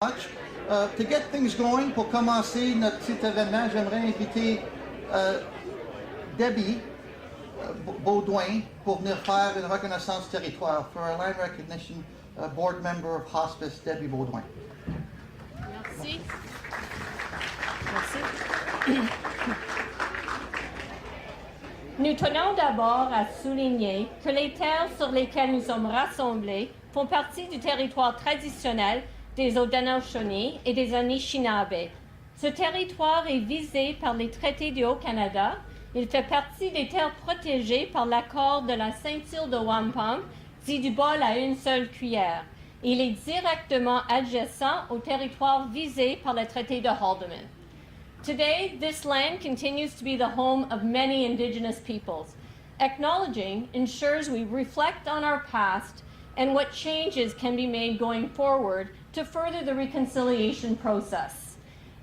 much. To get things going, pour commencer notre petit événement, j'aimerais inviter Debbie Baudouin pour venir faire une reconnaissance territoire. For our line recognition, board member of hospice, Debbie Baudouin. Merci. Merci. Nous tenons d'abord à souligner que les terres sur lesquelles nous sommes rassemblés font partie du territoire traditionnel des Haudenosaunee et des Anishinaabe. Ce territoire est visé par les traités du Haut-Canada. Il fait partie des terres protégées par l'accord de la ceinture de wampum, dit du bol à une seule cuillère. Il est directement adjacent au territoire visé par le traité de Haldimand. Today, this land continues to be the home of many Indigenous peoples. Acknowledging ensures we reflect on our past and what changes can be made going forward to further the reconciliation process.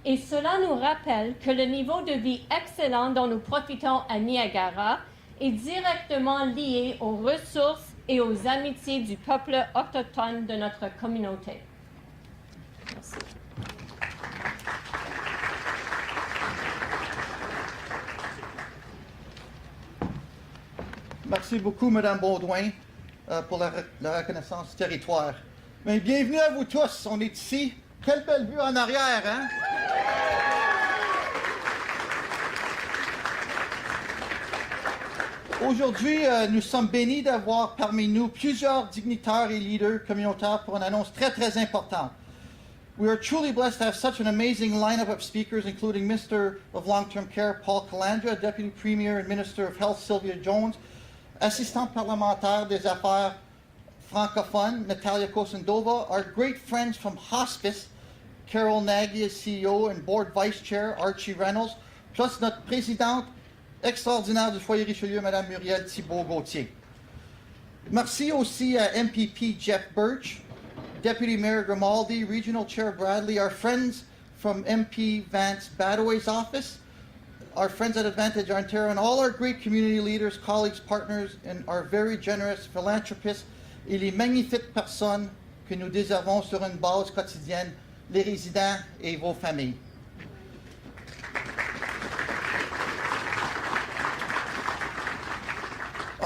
Et cela nous rappelle que le niveau de vie excellent dont nous profitons à Niagara est directement lié aux ressources et aux amitiés du peuple autochtone de notre communauté. Merci. Merci beaucoup, Mme Baudouin, pour la reconnaissance territoire. Mais bienvenue à vous tous, on est ici. Quelle belle vue en arrière, hein? Aujourd'hui, nous sommes bénis d'avoir parmi nous plusieurs dignitaires et leaders communautaires pour une annonce très, très importante. We are truly blessed to have such an amazing lineup of speakers, including Minister of Long-Term Care Paul Calandra, Deputy Premier and Minister of Health Sylvia Jones, Assistante parlementaire des affaires francophones, Natalia Kosendova, our great friends from Hospice, Carol Nagy, CEO and Board Vice Chair, Archie Reynolds, plus notre présidente extraordinaire du Foyer Richelieu, Mme Muriel Thibault-Gauthier. Merci aussi à MPP Jeff Birch, Deputy Mayor Grimaldi, Regional Chair Bradley, our friends from MP Vance Badaway's office, our friends at Advantage Ontario, and all our great community leaders, colleagues, partners, and our very generous philanthropists, et les magnifiques personnes que nous désirons sur une base quotidienne, les résidents et vos familles.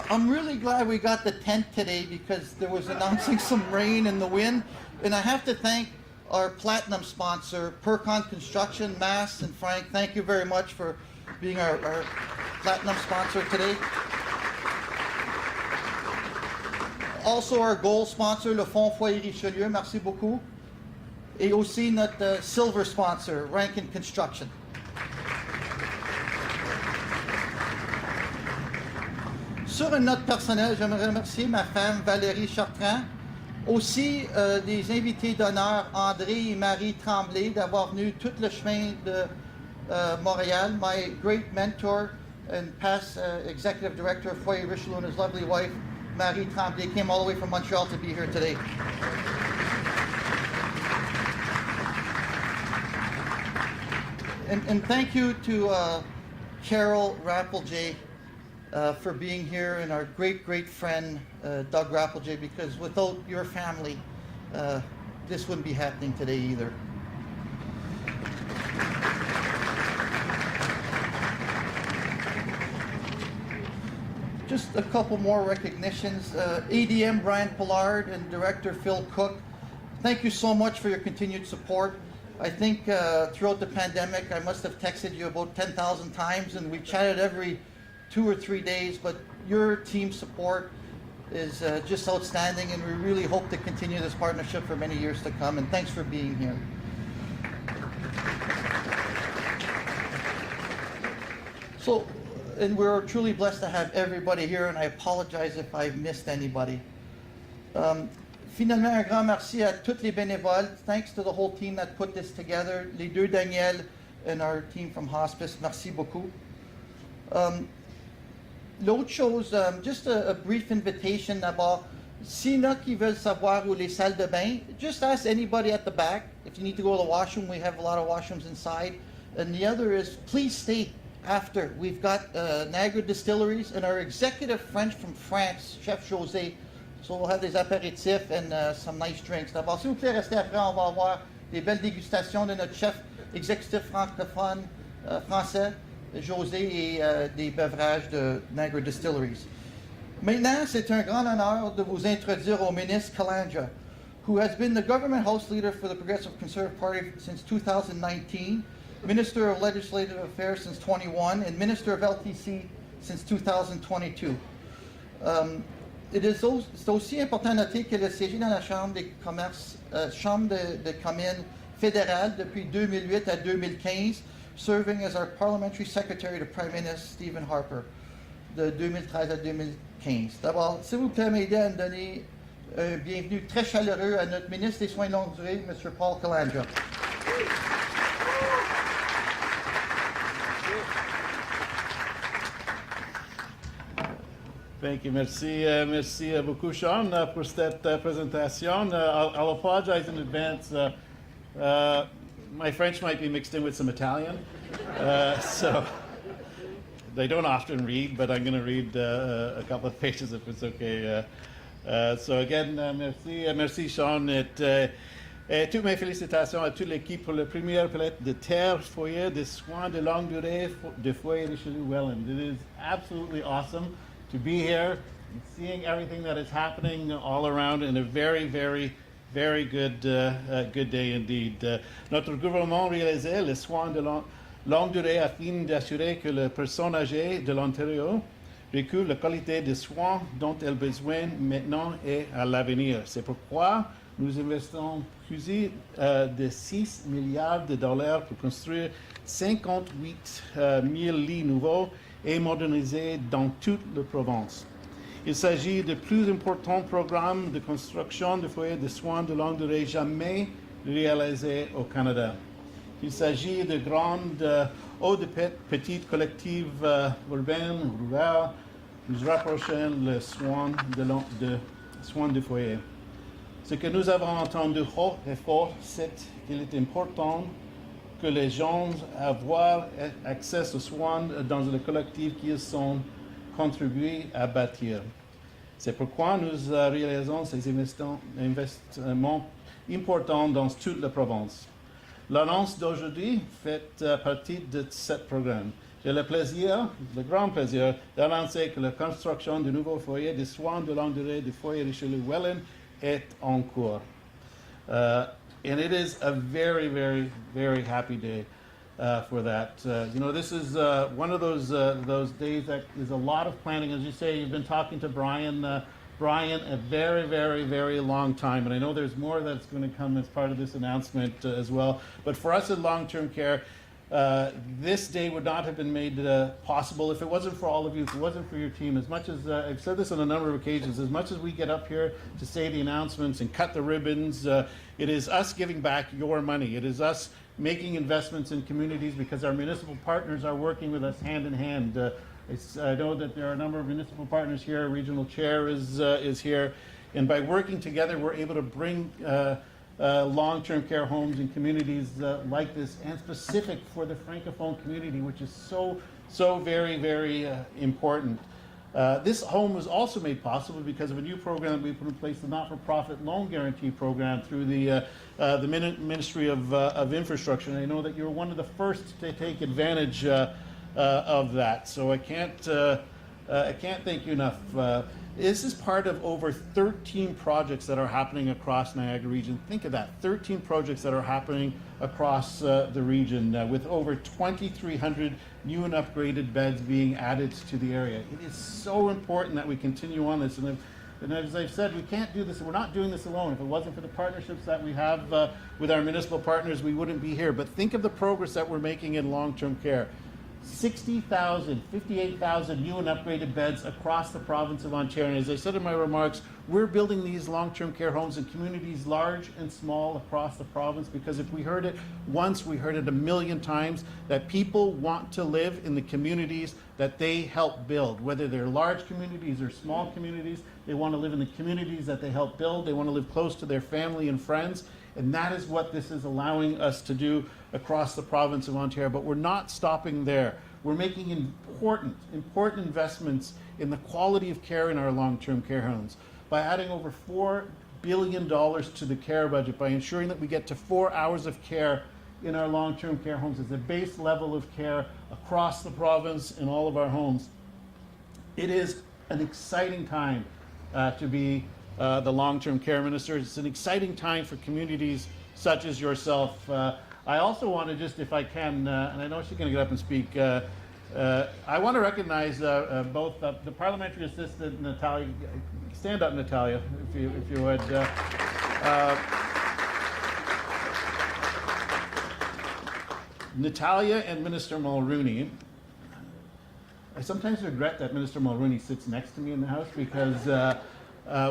I'm really glad we got the tent today because there was announcing some rain and the wind, and I have to thank our platinum sponsor, Percon Construction, Mass and Frank. Thank you very much for being our platinum sponsor today. Also our gold sponsor, le Fonds Foyer Richelieu, merci beaucoup. Et aussi notre silver sponsor, Rankin Construction. Sur une note personnelle, j'aimerais remercier ma femme Valérie Chartrand, aussi des invités d'honneur André et Marie Tremblay d'avoir venu tout le chemin de Montréal, my great mentor and past executive director of Foyer Richelieu and his lovely wife, Marie Tremblay, came all the way from Montreal to be here today. And thank you to Carol Rappeljay for being here, and our great, great friend, Doug Rappeljay, because without your family, this wouldn't be happening today either. Just a couple more recognitions. ADM Brian Pollard and Director Phil Cook, thank you so much for your continued support. I think throughout the pandemic, I must have texted you about 10,000 times, and we chatted every 2 or 3 days, but your team support is just outstanding, and we really hope to continue this partnership for many years to come, and thanks for being here. So, and we're truly blessed to have everybody here, and I apologize if I've missed anybody. Finalement, un grand merci à tous les bénévoles. Thanks to the whole team that put this together. Les deux Daniel and our team from Hospice, merci beaucoup. L'autre chose, just a brief invitation d'abord. S'il y en a qui veulent savoir où les salles de bain, just ask anybody at the back. If you need to go to the washroom, we have a lot of washrooms inside. And the other is, please stay after. We've got Niagara Distilleries and our executive French from France, Chef José. So we'll have des apéritifs and some nice drinks. D'abord, s'il vous plaît, restez après, on va avoir des belles dégustations de notre chef exécutif francophone français, José, et des beverages de Niagara Distilleries. Maintenant, c'est un grand honneur de vous introduire au ministre Calandra, who has been the government House Leader for the Progressive Conservative Party since 2019, Minister of Legislative Affairs since 21, and Minister of LTC since 2022. C'est aussi important de noter qu'elle a siégé dans la Chambre des commerces, Chambre de communes fédérale depuis 2008 à 2015, serving as our Parliamentary Secretary to Prime Minister Stephen Harper de 2013 à 2015. D'abord, si vous permettez de me donner un bienvenue très chaleureux à notre ministre des Soins de longue durée, M. Paul Calandra. Thank you. Merci beaucoup, Sean, pour cette présentation. I'll apologize in advance. My French might be mixed in with some Italian, so they don't often read, but I'm going to read a couple of pages if it's okay. So again, merci Sean. Toutes mes félicitations à toute l'équipe pour la première palette de terre foyer de soins de longue durée de foyer Richelieu Welland. It is absolutely awesome to be here and seeing everything that is happening all around in a very, very, very good day indeed. Notre gouvernement réalisait les soins de longue durée afin d'assurer que les personnes âgées de l'Ontario recueillent la qualité de soins dont elles ont besoin maintenant et à l'avenir. C'est pourquoi nous investissons plus de 6 milliards de dollars pour construire 58 000 lits nouveaux et modernisés dans toute la province. Il s'agit du plus important programme de construction de foyers de soins de longue durée jamais réalisé au Canada. Il s'agit de grandes ou de petites collectives urbaines, rurales, nous rapprochant le soin de foyer. Ce que nous avons entendu haut et fort, c'est qu'il est important que les gens aient accès aux soins dans le collectif qu'ils ont contribué à bâtir. C'est pourquoi nous réalisons ces investissements importants dans toute la province. L'annonce d'aujourd'hui fait partie de ce programme. J'ai le grand plaisir, d'annoncer que la construction du nouveau foyer de soins de longue durée du foyer Richelieu Welland est en cours. And it is a very, very, very happy day for that. This is one of those days that is a lot of planning. As you say, you've been talking to Brian a very, very, very long time. And I know there's more that's going to come as part of this announcement as well. But for us at Long-Term Care, this day would not have been made possible if it wasn't for all of you, if it wasn't for your team. As much as, I've said this on a number of occasions, as much as we get up here to say the announcements and cut the ribbons, it is us giving back your money. It is us making investments in communities because our municipal partners are working with us hand in hand. I know that there are a number of municipal partners here. Regional Chair is here. And by working together, we're able to bring long-term care homes in communities like this, and specific for the Francophone community, which is so very, very important. This home was also made possible because of a new program that we put in place, the not-for-profit loan guarantee program through the Ministry of Infrastructure. And I know that you're one of the first to take advantage of that. So I can't thank you enough. This is part of over 13 projects that are happening across Niagara region. Think of that, 13 projects that are happening across the region with over 2,300 new and upgraded beds being added to the area. It is so important that we continue on this. And as I've said, we can't do this. We're not doing this alone. If it wasn't for the partnerships that we have with our municipal partners, we wouldn't be here. But think of the progress that we're making in long-term care. 60,000, 58,000 new and upgraded beds across the province of Ontario. And as I said in my remarks, we're building these long-term care homes in communities large and small across the province, because if we heard it once, we heard it a million times, that people want to live in the communities that they help build. Whether they're large communities or small communities, they want to live in the communities that they help build. They want to live close to their family and friends. And that is what this is allowing us to do across the province of Ontario. But we're not stopping there. We're making important investments in the quality of care in our long-term care homes by adding over 4 billion to the care budget by ensuring that we get to 4 hours of care in our long-term care homes as a base level of care across the province in all of our homes. It is an exciting time to be the long-term care minister. It's an exciting time for communities such as yourself. I also want to just, if I can, and I know she's going to get up and speak, I want to recognize both the parliamentary assistant, Natalia. Stand up, Natalia, if you would. Natalia and Minister Mulrooney. I sometimes regret that Minister Mulrooney sits next to me in the House because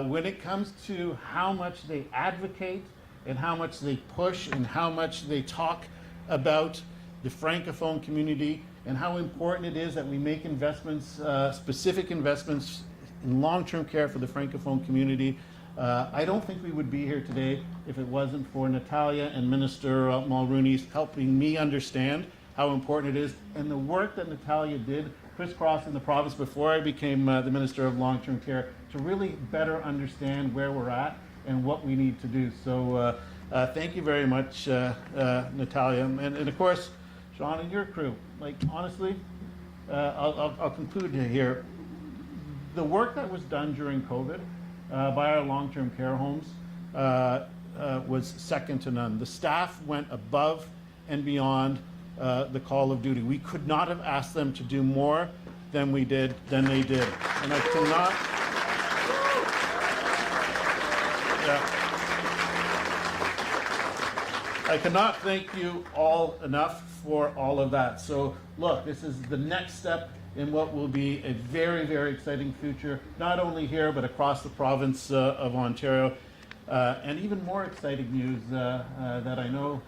when it comes to how much they advocate and how much they push and how much they talk about the Francophone community and how important it is that we make investments, specific investments in long-term care for the Francophone community. I don't think we would be here today if it wasn't for Natalia and Minister Mulrooney helping me understand how important it is, and the work that Natalia did crisscrossing the province before I became the Minister of Long-Term Care to really better understand where we're at and what we need to do. So thank you very much, Natalia. And of course, Sean and your crew. Like, honestly, I'll conclude here. The work that was done during COVID by our long-term care homes was second to none. The staff went above and beyond the call of duty. We could not have asked them to do more than they did. And I cannot. I cannot thank you all enough for all of that. So look, this is the next step in what will be a very, very exciting future, not only here, but across the province of Ontario. And even more exciting news that I know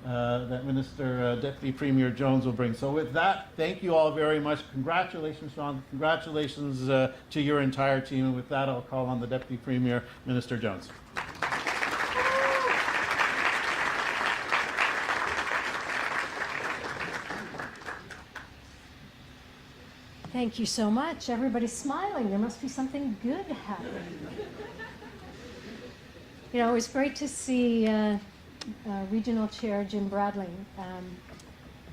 that Deputy Premier Jones will bring. So with that, thank you all very much. Congratulations, Sean. Congratulations to your entire team. And with that, I'll call on the Deputy Premier, Minister Jones. Thank you so much. Everybody's smiling. There must be something good happening. You know, it was great to see Regional Chair Jim Bradley.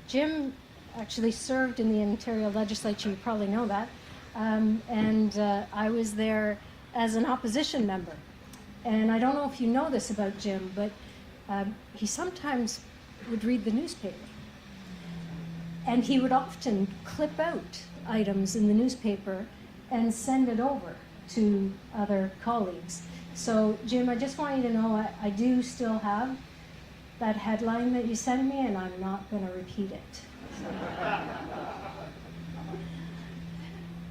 Jim actually served in the Ontario Legislature, you probably know that, and I was there as an opposition member. And I don't know if you know this about Jim, but he sometimes would read the newspaper. And he would often clip out items in the newspaper and send it over to other colleagues. So Jim, I just want you to know I do still have that headline that you sent me, and I'm not going to repeat it. So.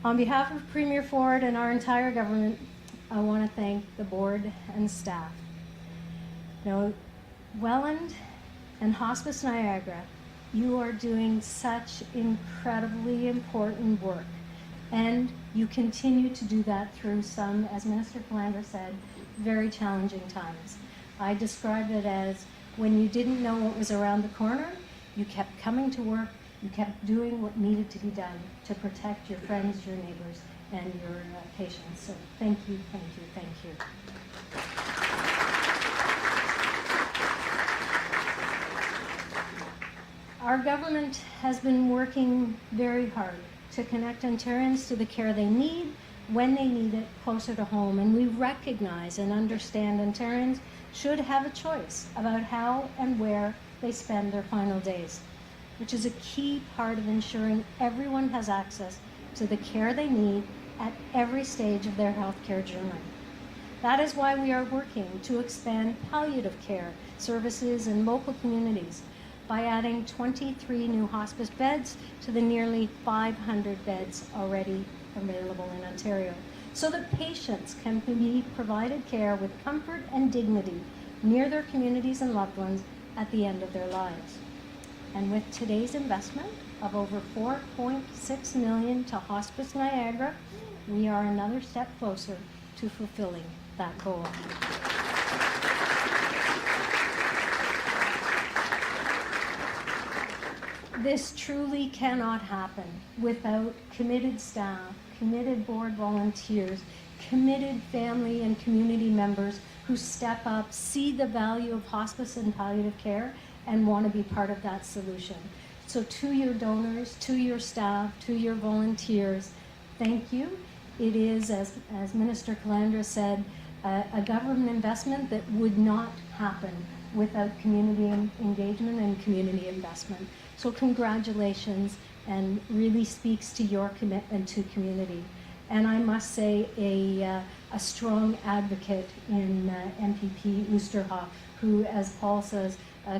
On behalf of Premier Ford and our entire government, I want to thank the board and staff. You know, Welland and Hospice Niagara, you are doing such incredibly important work, and you continue to do that through some, as Minister Calandra said, very challenging times. I described it as when you didn't know what was around the corner, you kept coming to work, you kept doing what needed to be done to protect your friends, your neighbors, and your patients. So thank you, thank you, thank you. Our government has been working very hard to connect Ontarians to the care they need, when they need it, closer to home. And we recognize and understand Ontarians should have a choice about how and where they spend their final days, which is a key part of ensuring everyone has access to the care they need at every stage of their healthcare journey. That is why we are working to expand palliative care services in local communities by adding 23 new hospice beds to the nearly 500 beds already available in Ontario, so that patients can be provided care with comfort and dignity near their communities and loved ones at the end of their lives. And with today's investment of over $4.6 million to Hospice Niagara, we are another step closer to fulfilling that goal. This truly cannot happen without committed staff, committed board volunteers, committed family and community members who step up, see the value of hospice and palliative care, and want to be part of that solution. So to your donors, to your staff, to your volunteers, thank you. It is, as Minister Calandra said, a government investment that would not happen without community engagement and community investment. So congratulations, and really speaks to your commitment to community. And I must say a strong advocate in MPP Oosterhoff, who, as Paul says,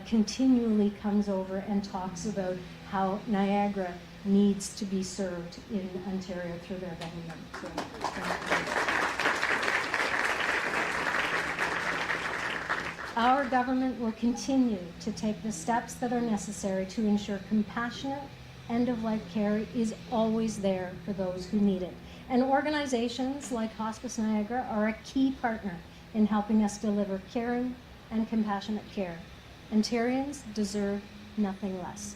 continually comes over and talks about how Niagara needs to be served in Ontario through their government. So, our government will continue to take the steps that are necessary to ensure compassionate end-of-life care is always there for those who need it. And organizations like Hospice Niagara are a key partner in helping us deliver caring and compassionate care. Ontarians deserve nothing less.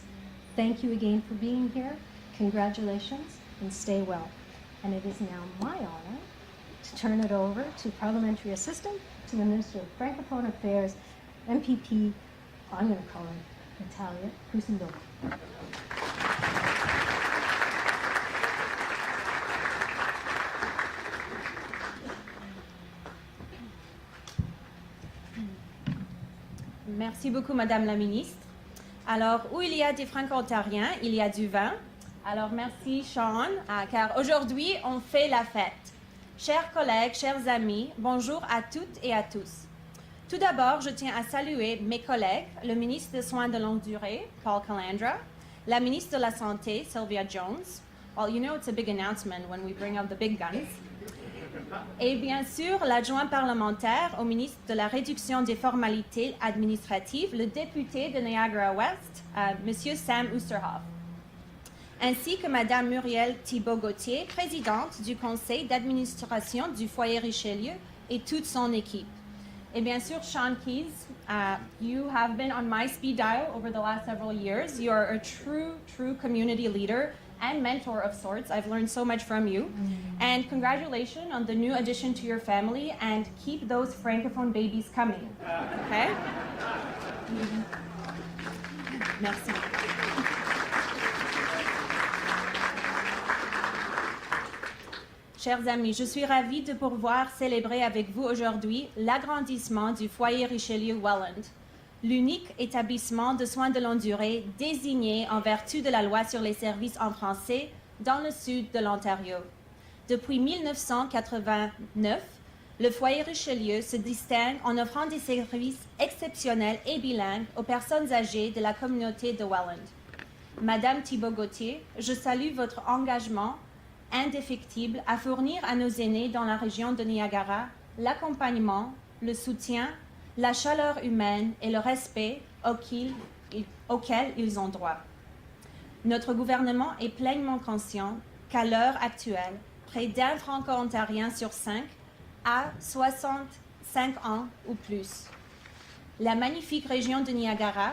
Thank you again for being here. Congratulations, and stay well. And it is now my honor to turn it over to Parliamentary Assistant to the Minister of Francophone Affairs, MPP, I'm going to call her Natalia Kusendova. Merci beaucoup, Madame la Ministre. Alors, où il y a des Franco-Ontariens, il y a du vin. Alors, merci, Sean, car aujourd'hui, on fait la fête. Chers collègues, chers amis, bonjour à toutes et à tous. Tout d'abord, je tiens à saluer mes collègues, le ministre des Soins de longue durée, Paul Calandra, la ministre de la Santé, Sylvia Jones. Well, you know it's a big announcement when we bring up the big guns. Et bien sûr, l'adjoint parlementaire au ministre de la Réduction des formalités administratives, le député de Niagara-Ouest, M. Sam Oosterhoff, ainsi que Mme Muriel Thibault-Gauthier, présidente du conseil d'administration du foyer Richelieu, et toute son équipe. Et bien sûr, Sean Keys, you have been on my speed dial over the last several years. You are a true community leader and mentor of sorts. I've learned so much from you. And congratulations on the new addition to your family, and keep those Francophone babies coming. Okay? Merci. Chers amis, je suis ravie de pouvoir célébrer avec vous aujourd'hui l'agrandissement du foyer Richelieu Welland, l'unique établissement de soins de longue durée désigné en vertu de la loi sur les services en français dans le sud de l'Ontario. Depuis 1989, le foyer Richelieu se distingue en offrant des services exceptionnels et bilingues aux personnes âgées de la communauté de Welland. Madame Thibault-Gauthier, je salue votre engagement indéfectible à fournir à nos aînés dans la région de Niagara l'accompagnement, le soutien, la chaleur humaine et le respect auquel ils ont droit. Notre gouvernement est pleinement conscient qu'à l'heure actuelle, près d'un Franco-Ontarien sur 5 a 65 ans ou plus. La magnifique région de Niagara,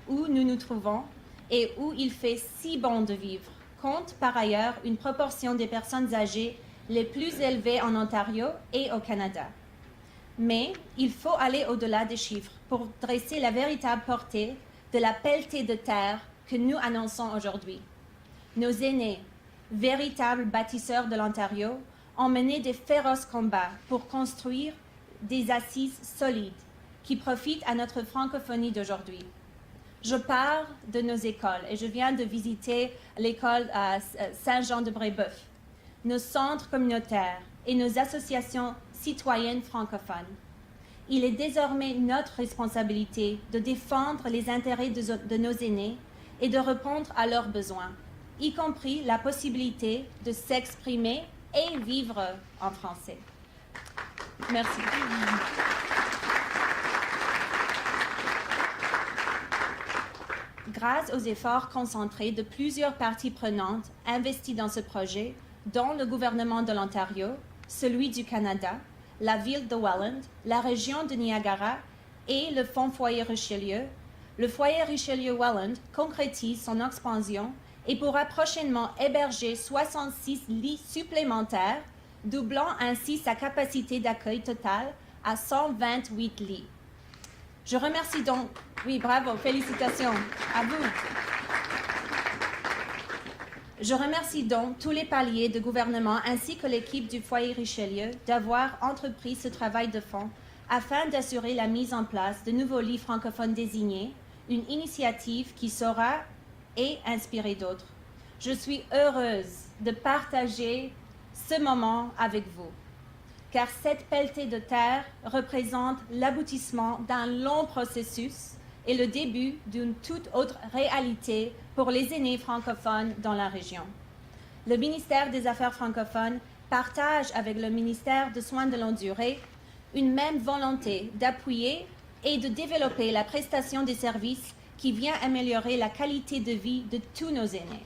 où nous nous trouvons et où il fait si bon de vivre, compte par ailleurs une proportion des personnes âgées les plus élevées en Ontario et au Canada. Mais il faut aller au-delà des chiffres pour dresser la véritable portée de la pelletée de terre que nous annonçons aujourd'hui. Nos aînés, véritables bâtisseurs de l'Ontario, ont mené des féroces combats pour construire des assises solides qui profitent à notre francophonie d'aujourd'hui. Je pars de nos écoles et je viens de visiter l'école à Saint-Jean-de-Brébeuf, nos centres communautaires et nos associations citoyennes francophones. Il est désormais notre responsabilité de défendre les intérêts de nos aînés et de répondre à leurs besoins, y compris la possibilité de s'exprimer et vivre en français. Merci. Grâce aux efforts concentrés de plusieurs parties prenantes investies dans ce projet, dont le gouvernement de l'Ontario, celui du Canada, la ville de Welland, la région de Niagara et le Fonds Foyer Richelieu, le foyer Richelieu Welland concrétise son expansion et pourra prochainement héberger 66 lits supplémentaires, doublant ainsi sa capacité d'accueil totale à 128 lits. Je remercie donc, oui, bravo, félicitations à vous. Je remercie donc tous les paliers de gouvernement ainsi que l'équipe du foyer Richelieu d'avoir entrepris ce travail de fond afin d'assurer la mise en place de nouveaux lits francophones désignés, une initiative qui saura et inspirer d'autres. Je suis heureuse de partager ce moment avec vous, car cette pelletée de terre représente l'aboutissement d'un long processus et le début d'une toute autre réalité pour les aînés francophones dans la région. Le ministère des Affaires francophones partage avec le ministère de Soins de longue durée une même volonté d'appuyer et de développer la prestation des services qui vient améliorer la qualité de vie de tous nos aînés.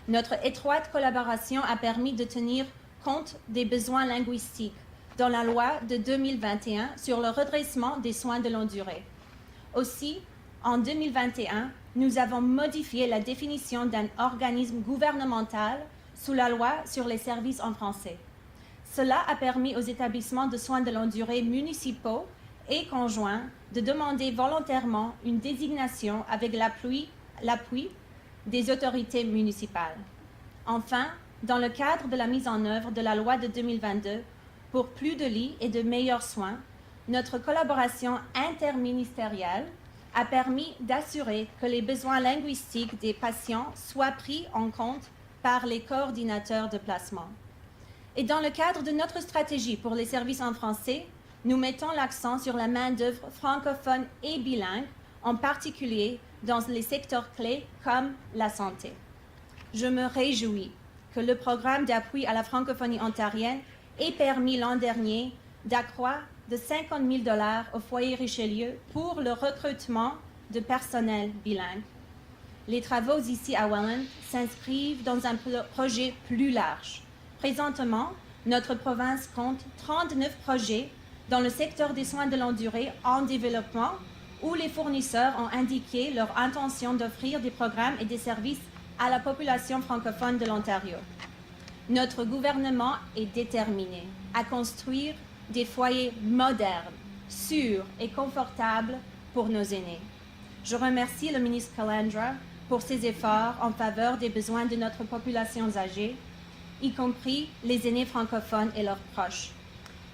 Notre étroite collaboration a permis de tenir compte des besoins linguistiques dans la loi de 2021 sur le redressement des soins de longue durée. Aussi, en 2021, nous avons modifié la définition d'un organisme gouvernemental sous la loi sur les services en français. Cela a permis aux établissements de soins de longue durée municipaux et conjoints de demander volontairement une désignation avec l'appui des autorités municipales. Enfin, dans le cadre de la mise en œuvre de la loi de 2022 pour plus de lits et de meilleurs soins, notre collaboration interministérielle a permis d'assurer que les besoins linguistiques des patients soient pris en compte par les coordinateurs de placement. Et dans le cadre de notre stratégie pour les services en français, nous mettons l'accent sur la main-d'œuvre francophone et bilingue, en particulier dans les secteurs clés comme la santé. Je me réjouis que le programme d'appui à la francophonie ontarienne ait permis l'an dernier d'accroître de 50 000 $ au foyer Richelieu pour le recrutement de personnel bilingue. Les travaux ici à Welland s'inscrivent dans un projet plus large. Présentement, notre province compte 39 projets dans le secteur des soins de longue durée en développement où les fournisseurs ont indiqué leur intention d'offrir des programmes et des services à la population francophone de l'Ontario. Notre gouvernement est déterminé à construire des foyers modernes, sûrs et confortables pour nos aînés. Je remercie le ministre Calandra pour ses efforts en faveur des besoins de notre population âgée, y compris les aînés francophones et leurs proches.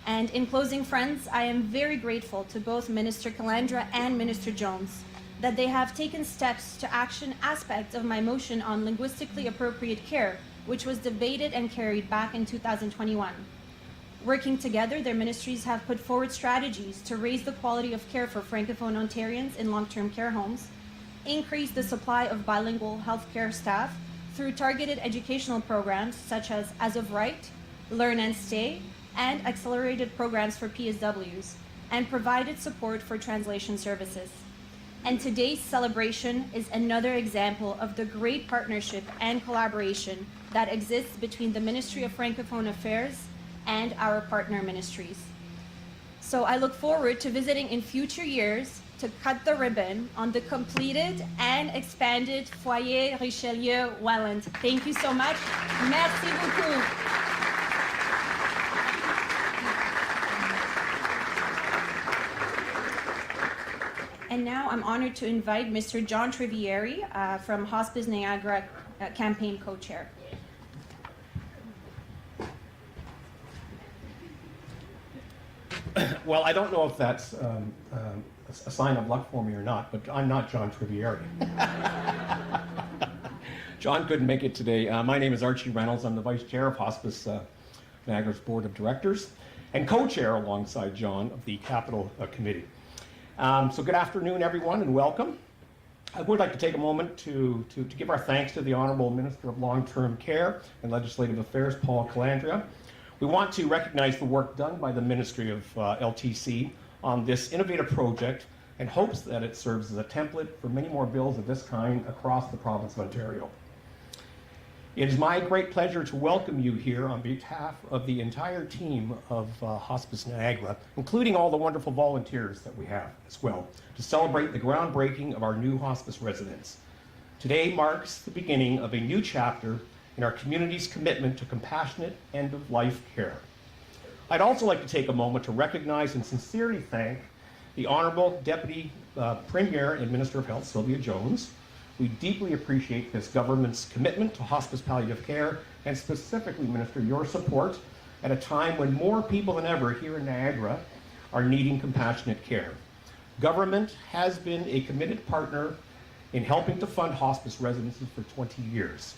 And in closing, friends, I am very grateful to both Minister Calandra and Minister Jones that they have taken steps to action aspects of my motion on linguistically appropriate care, which was debated and carried back in 2021. Working together, their ministries have put forward strategies to raise the quality of care for Francophone Ontarians in long-term care homes, increase the supply of bilingual healthcare staff through targeted educational programs such as of Right, Learn and Stay, and accelerated programs for PSWs, and provided support for translation services. And today's celebration is another example of the great partnership and collaboration that exists between the Ministry of Francophone Affairs and our partner ministries. So I look forward to visiting in future years to cut the ribbon on the completed and expanded Foyer Richelieu Welland. Thank you so much. Merci beaucoup. And now I'm honored to invite Mr. John Trivieri from Hospice Niagara campaign co-chair. Well, I don't know if that's a sign of luck for me or not, but I'm not John Trivieri. John couldn't make it today. My name is Archie Reynolds. I'm the vice chair of Hospice Niagara's board of directors and co-chair alongside John of the Capital Committee. So good afternoon, everyone, and welcome. I would like to take a moment to give our thanks to the Honourable Minister of Long-Term Care and Legislative Affairs, Paul Calandra. We want to recognize the work done by the Ministry of LTC on this innovative project and hopes that it serves as a template for many more bills of this kind across the province of Ontario. It is my great pleasure to welcome you here on behalf of the entire team of Hospice Niagara, including all the wonderful volunteers that we have as well, to celebrate the groundbreaking of our new hospice residence. Today marks the beginning of a new chapter in our community's commitment to compassionate end-of-life care. I'd also like to take a moment to recognize and sincerely thank the Honorable Deputy Premier and Minister of Health, Sylvia Jones. We deeply appreciate this government's commitment to hospice palliative care, and specifically, Minister, your support at a time when more people than ever here in Niagara are needing compassionate care. Government has been a committed partner in helping to fund hospice residences for 20 years.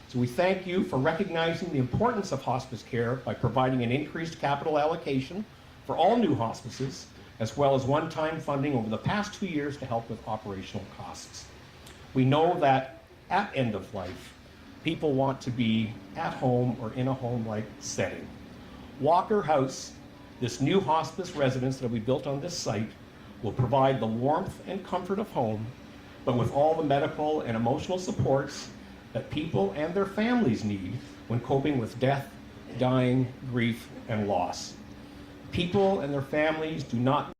So we thank you for recognizing the importance of hospice care by providing an increased capital allocation for all new hospices, as well as one-time funding over the past 2 years to help with operational costs. We know that at end of life, people want to be at home or in a home-like setting. Walker House, this new hospice residence that we built on this site, will provide the warmth and comfort of home, but with all the medical and emotional supports that people and their families need when coping with death, dying, grief, and loss. People and their families do not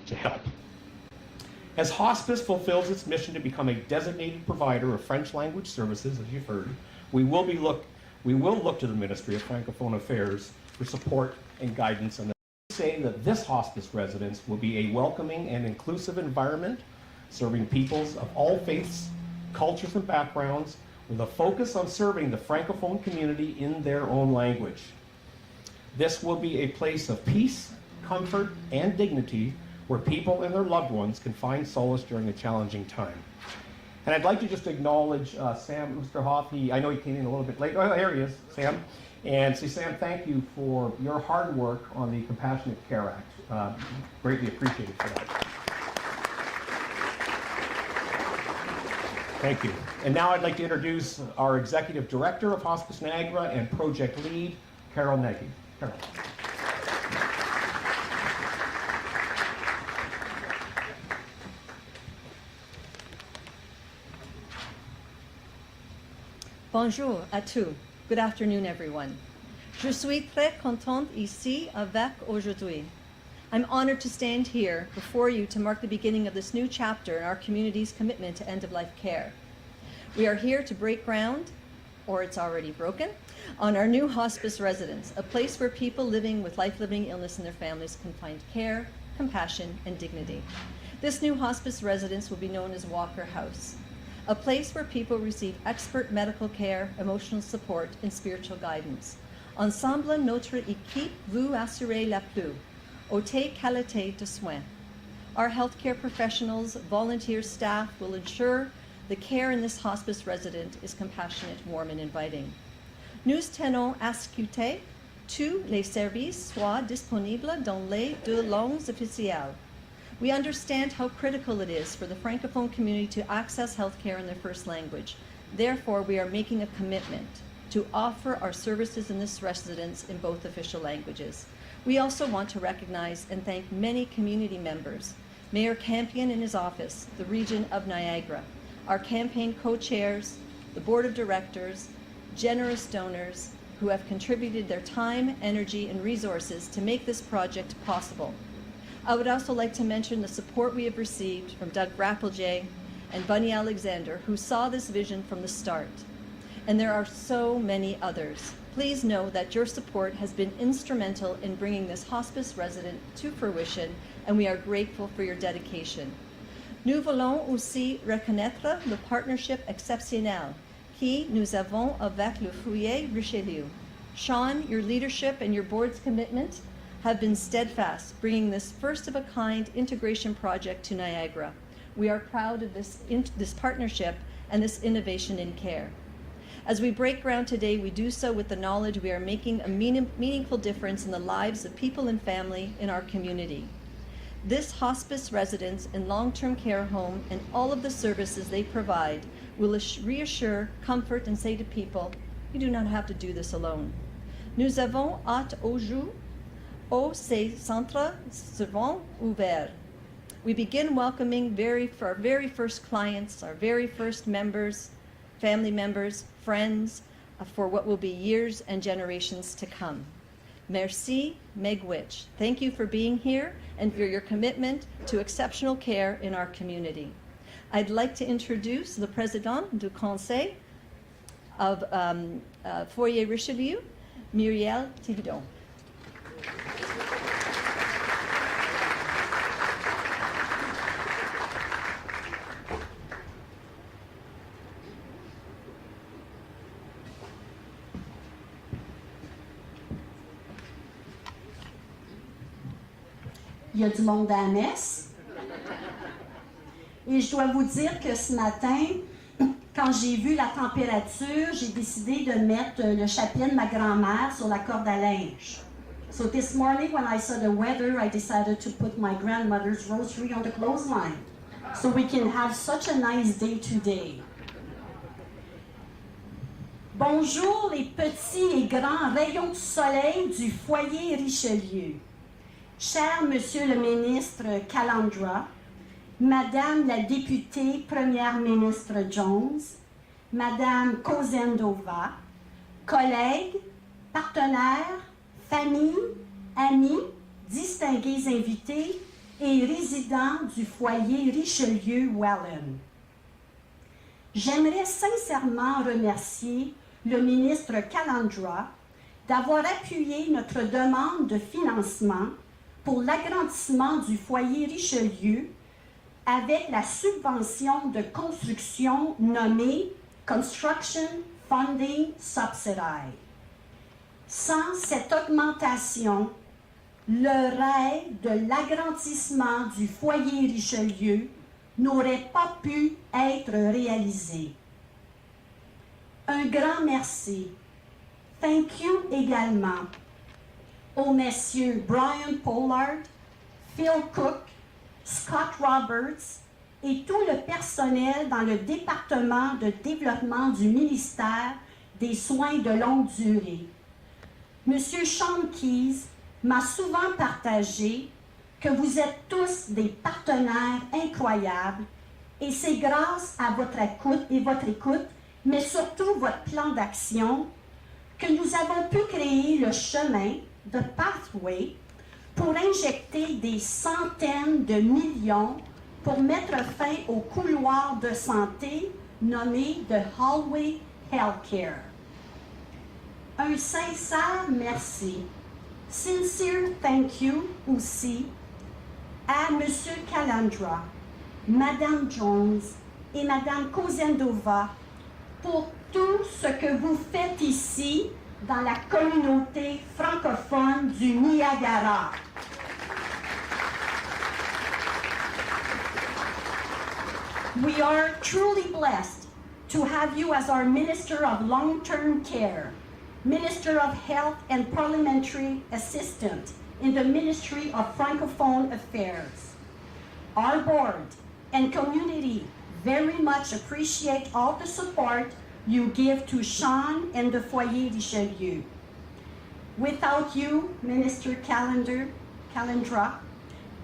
to help. As hospice fulfills its mission to become a designated provider of French language services, as you've heard, we will look to the Ministry of Francophone Affairs for support and guidance on saying that this hospice residence will be a welcoming and inclusive environment, serving peoples of all faiths, cultures, and backgrounds, with a focus on serving the Francophone community in their own language. This will be a place of peace, comfort, and dignity where people and their loved ones can find solace during a challenging time. And I'd like to just acknowledge Sam Oosterhoff. I know he came in a little bit late. Oh, there he is, Sam. And say, Sam, thank you for your hard work on the Compassionate Care Act. Greatly appreciated for that. Thank you. And now I'd like to introduce our Executive Director of Hospice Niagara and Project Lead, Carol Nagy. Carol. Bonjour à tous. Good afternoon, everyone. Je suis très contente ici avec aujourd'hui. I'm honored to stand here before you to mark the beginning of this new chapter in our community's commitment to end-of-life care. We are here to break ground, or it's already broken, on our new hospice residence, a place where people living with life-limiting illness and their families can find care, compassion, and dignity. This new hospice residence will be known as Walker House, a place where people receive expert medical care, emotional support, and spiritual guidance. Ensemble, notre équipe vous assurez la plus haute qualité de soins. Our healthcare professionals, volunteer staff will ensure the care in this hospice resident is compassionate, warm, and inviting. Nous tenons à ce que tous les services soient disponibles dans les deux langues officielles. We understand how critical it is for the Francophone community to access healthcare in their first language. Therefore, we are making a commitment to offer our services in this residence in both official languages. We also want to recognize and thank many community members, Mayor Campion and his office, the region of Niagara, our campaign co-chairs, the board of directors, generous donors who have contributed their time, energy, and resources to make this project possible. I would also like to mention the support we have received from Doug Rappeljay and Bunny Alexander, who saw this vision from the start. And there are so many others. Please know that your support has been instrumental in bringing this hospice resident to fruition, and we are grateful for your dedication. Nous voulons aussi reconnaître le partnership exceptionnel que nous avons avec le Foyer Richelieu. Sean, your leadership and your board's commitment have been steadfast, bringing this first-of-a-kind integration project to Niagara. We are proud of this partnership and this innovation in care. As we break ground today, we do so with the knowledge we are making a meaningful difference in the lives of people and family in our community. This hospice residence and long-term care home and all of the services they provide will reassure, comfort, and say to people, you do not have to do this alone. Nous avons hâte au jour où ces centres seront ouverts. We begin welcoming our very first clients, our very first members, family members, friends, for what will be years and generations to come. Merci, Megwitch. Thank you for being here and for your commitment to exceptional care in our community. I'd like to introduce the Président du Conseil, of Foyer Richelieu, Muriel Thibodeau. Il y a du monde à la messe. Et je dois vous dire que ce matin, quand j'ai vu la température, j'ai décidé de mettre le chapelet de ma grand-mère sur la corde à linge. So this morning, when I saw the weather, I decided to put my grandmother's rosary on the clothesline, so we can have such a nice day today. Bonjour les petits et grands rayons de soleil du foyer Richelieu. Cher Monsieur le ministre Calandra, Madame la députée première ministre Jones, Madame Kozendova, collègues, partenaires, familles, amis, distingués invités et résidents du foyer Richelieu Welland. J'aimerais sincèrement remercier le ministre Calandra d'avoir appuyé notre demande de financement pour l'agrandissement du foyer Richelieu avec la subvention de construction nommée Construction Funding Subsidy. Sans cette augmentation, le rêve de l'agrandissement du foyer Richelieu n'aurait pas pu être réalisé. Un grand merci. Thank you également aux messieurs Brian Pollard, Phil Cook, Scott Roberts et tout le personnel dans le département de développement du ministère des soins de longue durée. Monsieur Sean Keyes m'a souvent partagé que vous êtes tous des partenaires incroyables et c'est grâce à votre écoute, mais surtout votre plan d'action, que nous avons pu créer le chemin, the pathway, pour injecter des centaines de millions pour mettre fin au couloir de santé nommé The Hallway Healthcare. Un sincère merci, sincere thank you aussi à M. Calandra, Mme Jones et Mme Kozendova pour tout ce que vous faites ici dans la communauté francophone du Niagara. We are truly blessed to have you as our Minister of Long-Term Care, Minister of Health and Parliamentary Assistant in the Ministry of Francophone Affairs. Our board and community very much appreciate all the support you give to Sean and the Foyer Richelieu. Without you, Minister Calandra,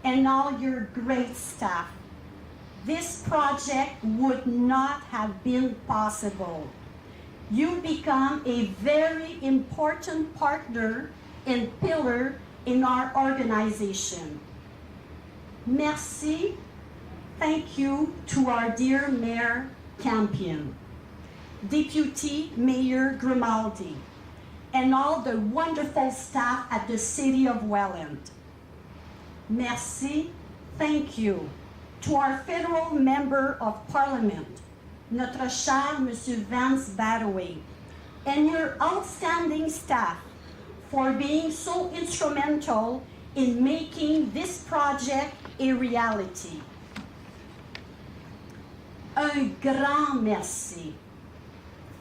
and all your great staff, this project would not have been possible. You become a very important partner and pillar in our organization. Merci. Thank you to our dear Mayor Campion, Deputy Mayor Grimaldi, and all the wonderful staff at the City of Welland. Merci. Thank you to our federal member of parliament, notre cher Monsieur Vance Badaway, and your outstanding staff for being so instrumental in making this project a reality. Un grand merci.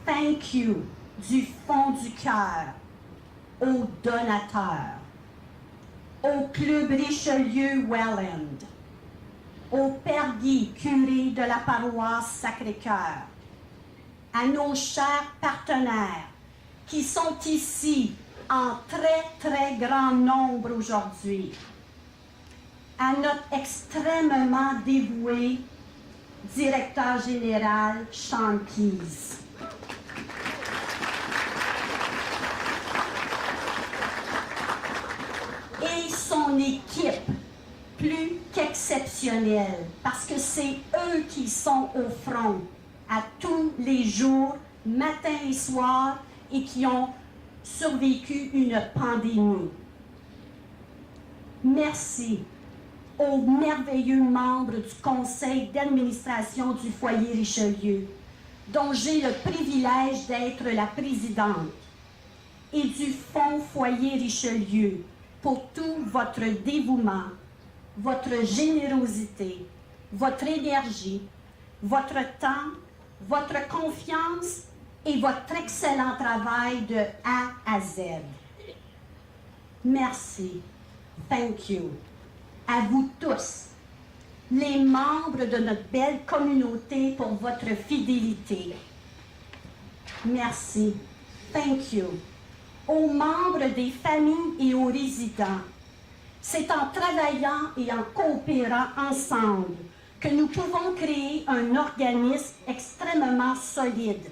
Thank you du fond du cœur aux donateurs, au Club Richelieu Welland, au Père Guy, curé de la paroisse Sacré-Cœur, à nos chers partenaires qui sont ici en très, très grand nombre aujourd'hui, à notre extrêmement dévoué directeur général Sean Keyes. Et son équipe, plus qu'exceptionnelle, parce que c'est eux qui sont au front à tous les jours matin et soir et qui ont survécu une pandémie. Merci aux merveilleux membres du conseil d'administration du foyer Richelieu, dont j'ai le privilège d'être la présidente, et du Fonds Foyer Richelieu pour tout votre dévouement, votre générosité, votre énergie, votre temps, votre confiance et votre excellent travail de A à Z. Merci. Thank you. À vous tous, les membres de notre belle communauté, pour votre fidélité. Merci. Thank you. Aux membres des familles et aux résidents. C'est en travaillant et en coopérant ensemble que nous pouvons créer un organisme extrêmement solide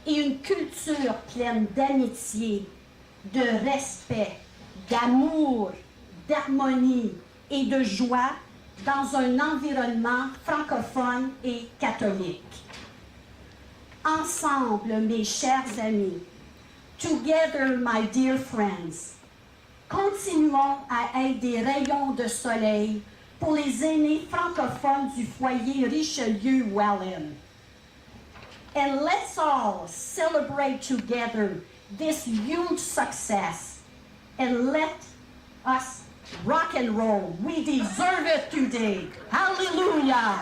et une culture pleine d'amitié, de respect, d'amour, d'harmonie et de joie dans un environnement francophone et catholique. Ensemble, mes chers amis, together, my dear friends, continuons à être des rayons de soleil pour les aînés francophones du foyer Richelieu-Welland. And let's all celebrate together this huge success and let us rock and roll. We deserve it today. Hallelujah.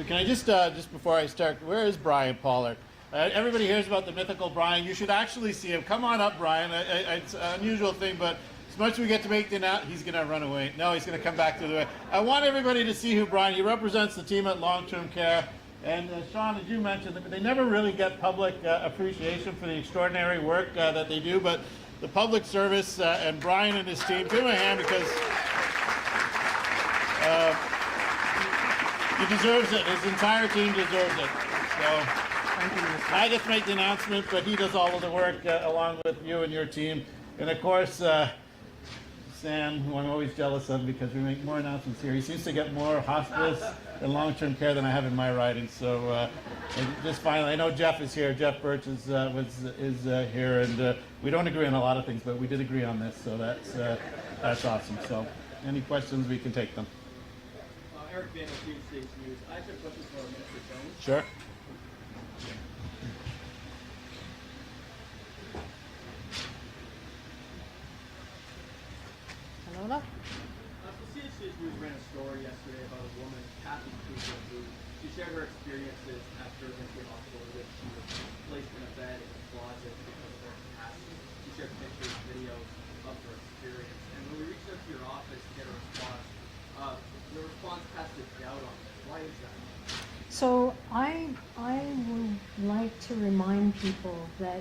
Can I just before I start, where is Brian Pollard? Everybody hears about the mythical Brian. You should actually see him. Come on up, Brian. It's an unusual thing, but as much as we get to make the announcement, he's going to run away. No, he's going to come back to the way. I want everybody to see who Brian. He represents the team at Long-Term Care. And Sean, as you mentioned, they never really get public appreciation for the extraordinary work that they do, but the public service and Brian and his team, give him a hand because he deserves it. His entire team deserves it. So I just make the announcement, but he does all of the work along with you and your team. And of course, Sam, who I'm always jealous of because we make more announcements here. He seems to get more hospice and long-term care than I have in my riding. So and just finally, I know Jeff is here. Jeff Birch is here, and we don't agree on a lot of things, but we did agree on this. So that's awesome. So any questions, we can take them. Eric Van of CHCH News. I have a question for Minister Jones. Sure. Hello. So CHCH News ran a story yesterday about a woman, Kathy Cooper, who she shared her experiences after a Ministerial hospital in which she was placed in a bed in a closet because of her capacity. She shared pictures, videos of her experience. And when we reached out to your office to get a response, the response casted doubt on this. Why is that? So I would like to remind people that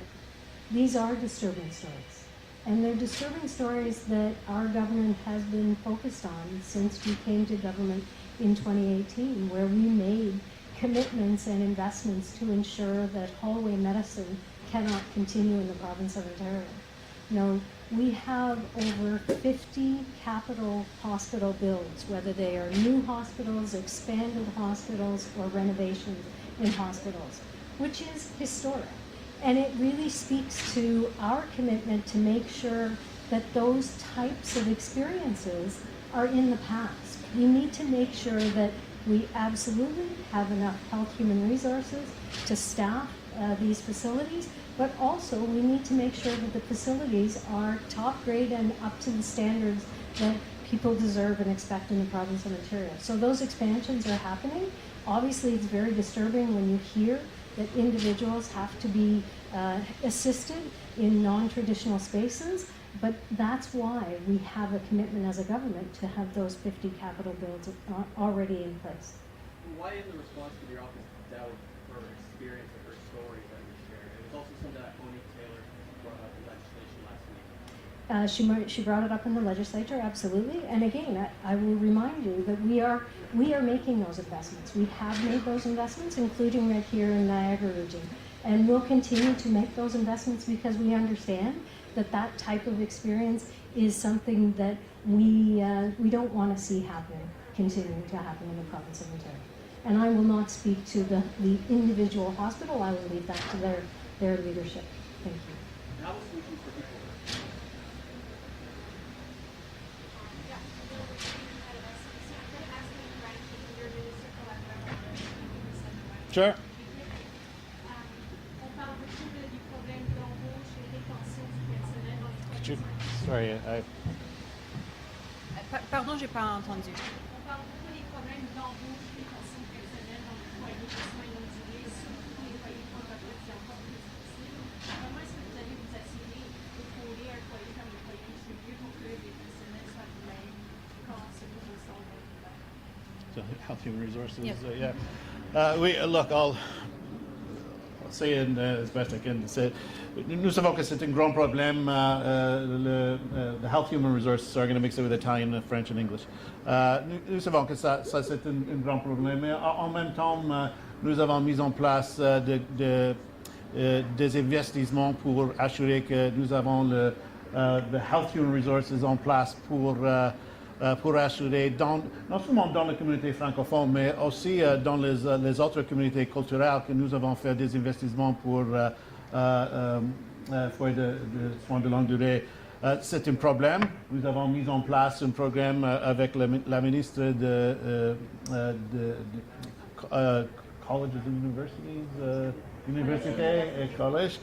these are disturbing stories. And they're disturbing stories that our government has been focused on since we came to government in 2018, where we made commitments and investments to ensure that hallway medicine cannot continue in the province of Ontario. Now, we have over 50 capital hospital builds, whether they are new hospitals, expanded hospitals, or renovations in hospitals, which is historic. And it really speaks to our commitment to make sure that those types of experiences are in the past. We need to make sure that we absolutely have enough health human resources to staff these facilities, but also we need to make sure that the facilities are top grade and up to the standards that people deserve and expect in the province of Ontario. So those expansions are happening. Obviously, it's very disturbing when you hear that individuals have to be assisted in non-traditional spaces, but that's why we have a commitment as a government to have those 50 capital builds already in place. Why in the response to your office doubt her experience or her story that you shared? It was also something that Oni Taylor brought up in legislation last week. She brought it up in the legislature, absolutely. And again, I will remind you that we are making those investments. We have made those investments, including right here in Niagara region. And we'll continue to make those investments because we understand that that type of experience is something that we don't want to see continuing to happen in the province of Ontario. And I will not speak to the individual hospital. I will leave that to their leadership. Thank you. How will solutions for people work? Sure. Sorry, Pardon, j'ai pas entendu. On parle beaucoup des problèmes d'embauche des personnes personnelles dans les foyers de soins longue durée, surtout les foyers francophones qui sont encore plus difficiles. Comment est-ce que vous allez vous assurer d'épauler un foyer comme le foyer de Richelieu pour que les personnels soient de même quand ce nouveau centre va être ouvert? So Health Human Resources, Yes. yeah. Look, I'll say it as best I can. Nous savons que c'est un grand problème. The Health Human Resources are going to mix it with Italian, French and English. Nous savons que ça c'est un grand problème. Mais en même temps, nous avons mis en place des investissements pour assurer que nous avons the Health Human Resources en place pour assurer, non seulement dans la communauté francophone, mais aussi dans les autres communautés culturelles, que nous avons fait des investissements pour foyers de soins de longue durée. C'est un problème. Nous avons mis en place un programme avec la ministre de Colleges and Universities, Université et College.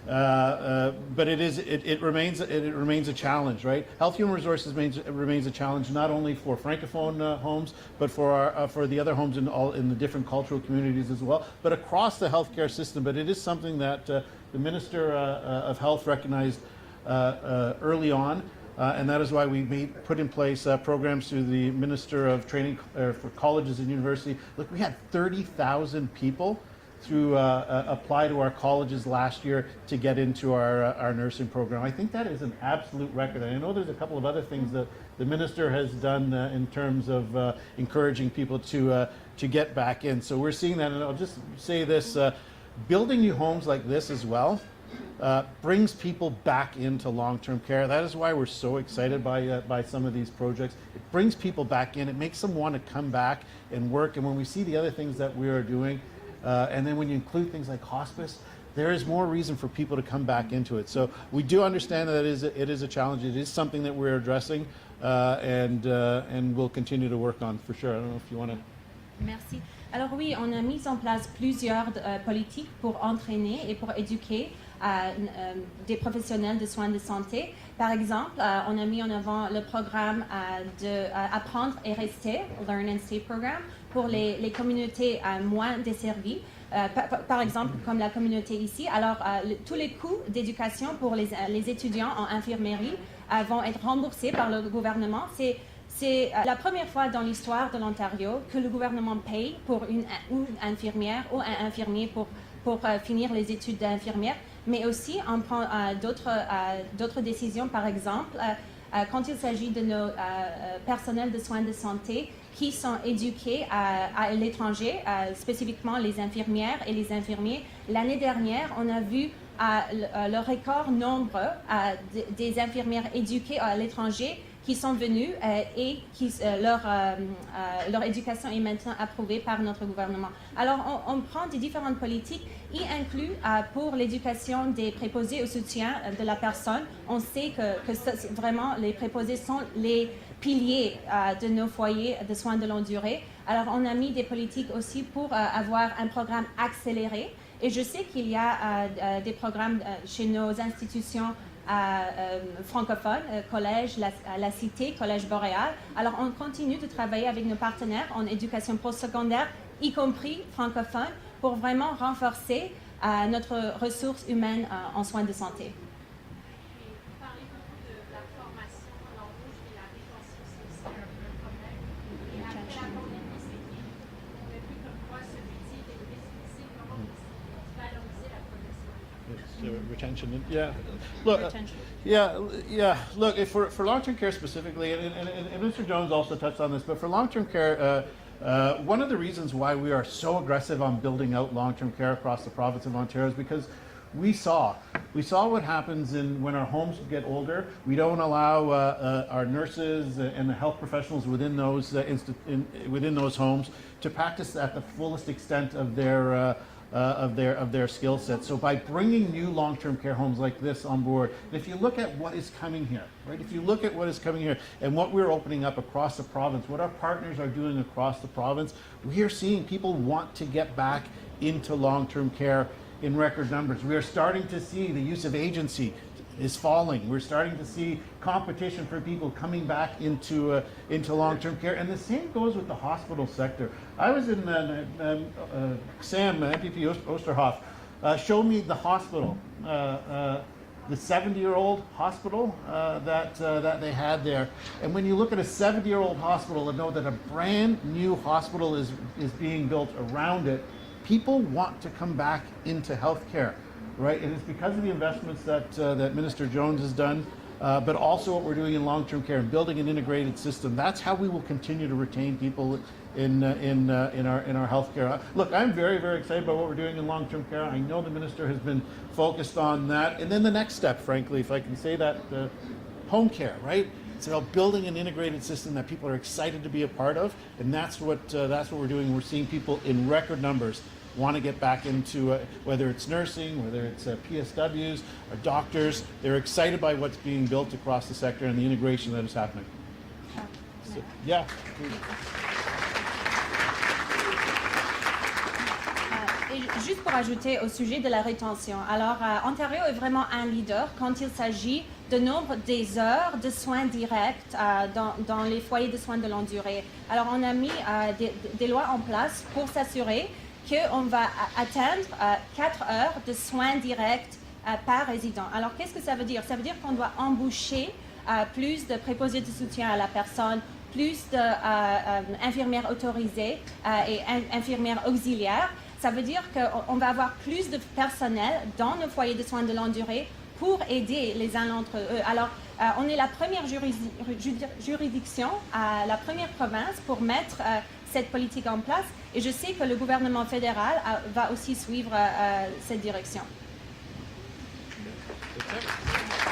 But it remains a challenge, right? Health Human Resources remains a challenge not only for Francophone homes, but for the other homes in the different cultural communities as well, but across the healthcare system. But it is something that the Minister of Health recognized early on, and that is why we put in place programs through the Minister of Training for Colleges and University. Look, we had 30,000 people apply to our colleges last year to get into our nursing program. I think that is an absolute record. And I know there's a couple of other things that the minister has done in terms of encouraging people to get back in. So we're seeing that, and I'll just say this, building new homes like this as well brings people back into long-term care. That is why we're so excited by some of these projects. It brings people back in. It makes them want to come back and work. And when we see the other things that we are doing, and then when you include things like hospice, there is more reason for people to come back into it. So we do understand that it is a challenge. It is something that we're addressing, and we'll continue to work on for sure. I don't know if you want to. Merci. Alors oui, on a mis en place plusieurs politiques pour entraîner et pour éduquer des professionnels de soins de santé. Par exemple, on a mis en avant le programme de Apprendre et Rester, Learn and Stay Program, pour les communautés moins desservies. Par exemple, comme la communauté ici. Alors, tous les coûts d'éducation pour les étudiants en infirmerie vont être remboursés par le gouvernement. C'est la première fois dans l'histoire de l'Ontario que le gouvernement paye pour une infirmière ou un infirmier pour finir les études d'infirmière. Mais aussi, on prend d'autres décisions, par exemple, quand il s'agit de nos personnels de soins de santé qui sont éduqués à l'étranger, spécifiquement les infirmières et les infirmiers. L'année dernière, on a vu le record nombre des infirmières éduquées à l'étranger qui sont venues et leur éducation est maintenant approuvée par notre gouvernement. Alors, on prend des différentes politiques, y inclut pour l'éducation des préposés au soutien de la personne. On sait que vraiment, les préposés sont les piliers de nos foyers de soins de longue durée. Alors, on a mis des politiques aussi pour avoir un programme accéléré. Et je sais qu'il y a des programmes chez nos institutions francophones, Collège La Cité, Collège Boréal. Alors, on continue de travailler avec nos partenaires en éducation postsecondaire, y compris francophones, pour vraiment renforcer notre ressource humaine en soins de santé. Vous parlez beaucoup de la formation, l'embauche et la rétention, c'est aussi un problème. Et après la pandémie, on a vu comme quoi ce métier était difficile, comment vous valorisez la profession. retention. Yeah, look. Retention. Yeah. Look, if for long-term care specifically, and Mr. Jones also touched on this, but for long-term care, one of the reasons why we are so aggressive on building out long-term care across the province of Ontario is because we saw what happens when our homes get older. We don't allow our nurses and the health professionals within those within those homes to practice at the fullest extent of their skill set. So by bringing new long-term care homes like this on board, if you look at what is coming here, right? If you look at what is coming here and what we're opening up across the province, what our partners are doing across the province, we are seeing people want to get back into long-term care in record numbers. We are starting to see the use of agency is falling. We're starting to see competition for people coming back into long-term care, and the same goes with the hospital sector. I was in Sam, MPP Osterhoff, showed me the hospital, the 70-year-old hospital that they had there. And when you look at a 70-year-old hospital and know that a brand new hospital is being built around it, people want to come back into healthcare, right? And it's because of the investments that Minister Jones has done, but also what we're doing in long-term care and building an integrated system. That's how we will continue to retain people in our healthcare. Look, I'm very, very excited about what we're doing in long-term care. I know the minister has been focused on that. And then the next step, frankly, if I can say that, home care, right? It's about building an integrated system that people are excited to be a part of, and that's what we're doing. We're seeing people in record numbers want to get back into whether it's nursing, whether it's PSWs or doctors. They're excited by what's being built across the sector and the integration that is happening. So, yeah. Et juste pour ajouter au sujet de la rétention, alors Ontario est vraiment un leader quand il s'agit de nombre des heures de soins directs dans les foyers de soins de longue durée. Alors on a mis des lois en place pour s'assurer qu'on va atteindre 4 heures de soins directs par résident. Alors qu'est-ce que ça veut dire? Ça veut dire qu'on doit embaucher plus de préposés de soutien à la personne, plus d'infirmières autorisées et infirmières auxiliaires. Ça veut dire qu'on va avoir plus de personnel dans nos foyers de soins de longue durée pour aider les uns d'entre eux. Alors, on est la première juridiction, la première province pour mettre cette politique en place. Et je sais que le gouvernement fédéral va aussi suivre cette direction. That's it.